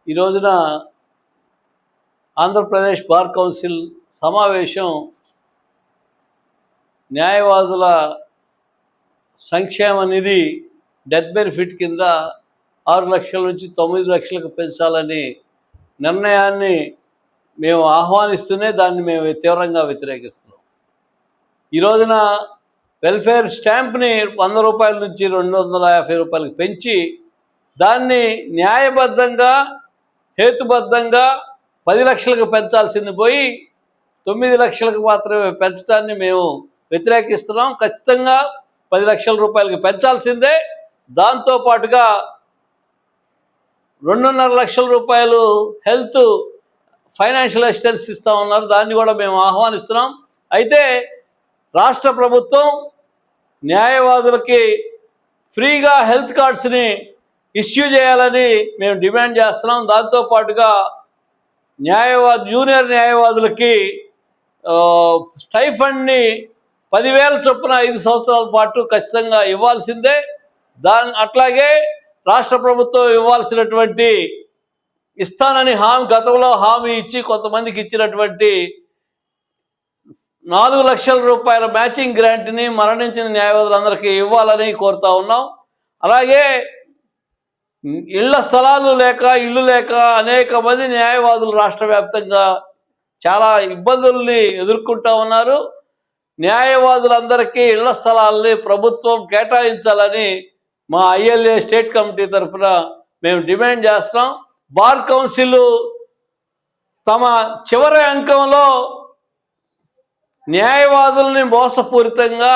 ఈ రోజున Andhra Pradesh bar council సమావేశం న్యాయవాదుల సంక్షేమ నిధి డెత్ బెనిఫిట్ కింద 6 లక్షల నుంచి 9 లక్షలకు పెంచాలని నిర్ణయాన్ని మేము ఆహ్వానిస్తూనే దాన్ని మేము తీవ్రంగా వ్యతిరేకిస్తున్నాం. ఈ రోజున వెల్ఫేర్ స్టాంప్ని 100 రూపాయల నుంచి 250 రూపాయలకు పెంచి దాన్ని న్యాయబద్ధంగా హేతుబద్ధంగా 10 లక్షలకు పెంచాల్సింది పోయి 9 లక్షలకు మాత్రమే పెంచడాన్ని మేము వ్యతిరేకిస్తున్నాం. ఖచ్చితంగా 10 లక్షల రూపాయలకు పెంచాల్సిందే. దాంతోపాటుగా 2.5 లక్షల రూపాయలు హెల్త్ ఫైనాన్షియల్ అసిస్టెన్స్ ఇస్తూ ఉన్నారు. దాన్ని కూడా మేము ఆహ్వానిస్తున్నాం. అయితే రాష్ట్ర ప్రభుత్వం న్యాయవాదులకి ఫ్రీగా హెల్త్ కార్డ్స్ని ఇష్యూ చేయాలని మేము డిమాండ్ చేస్తున్నాం. దాంతోపాటుగా జూనియర్ న్యాయవాదులకి స్టైఫండ్ని 10,000 చొప్పున 5 సంవత్సరాల పాటు ఖచ్చితంగా ఇవ్వాల్సిందే. అట్లాగే రాష్ట్ర ప్రభుత్వం ఇవ్వాల్సినటువంటి ఇస్తానని గతంలో హామీ ఇచ్చి కొంతమందికి ఇచ్చినటువంటి 4 లక్షల రూపాయల మ్యాచింగ్ గ్రాంట్ని మరణించిన న్యాయవాదులందరికీ ఇవ్వాలని కోరుతా ఉన్నాం. అలాగే ఇళ్ల స్థలాలు లేక ఇల్లు లేక అనేక మంది న్యాయవాదులు రాష్ట్ర వ్యాప్తంగా చాలా ఇబ్బందుల్ని ఎదుర్కొంటూ ఉన్నారు. న్యాయవాదులందరికీ ఇళ్ల స్థలాల్ని ప్రభుత్వం కేటాయించాలని మా ILA స్టేట్ కమిటీ తరఫున మేము డిమాండ్ చేస్తున్నాం. బార్ కౌన్సిల్ తమ చివరి అంకంలో న్యాయవాదుల్ని మోసపూరితంగా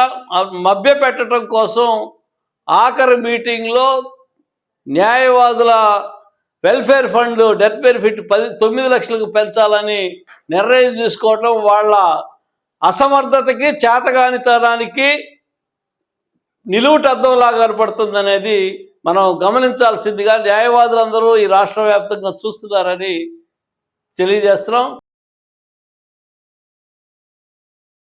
మభ్యపెట్టడం కోసం ఆఖరి మీటింగ్లో న్యాయవాదుల వెల్ఫేర్ ఫండ్ డెత్ బెనిఫిట్ 9 లక్షలకు పెంచాలని నిర్ణయం తీసుకోవటం వాళ్ళ అసమర్థతకి చేతగానితనానికి నిలువుటద్దంలాగా కనపడుతుంది అనేది మనం గమనించాల్సిందిగా న్యాయవాదులందరూ ఈ రాష్ట్ర వ్యాప్తంగా చూస్తున్నారని తెలియజేస్తున్నాం.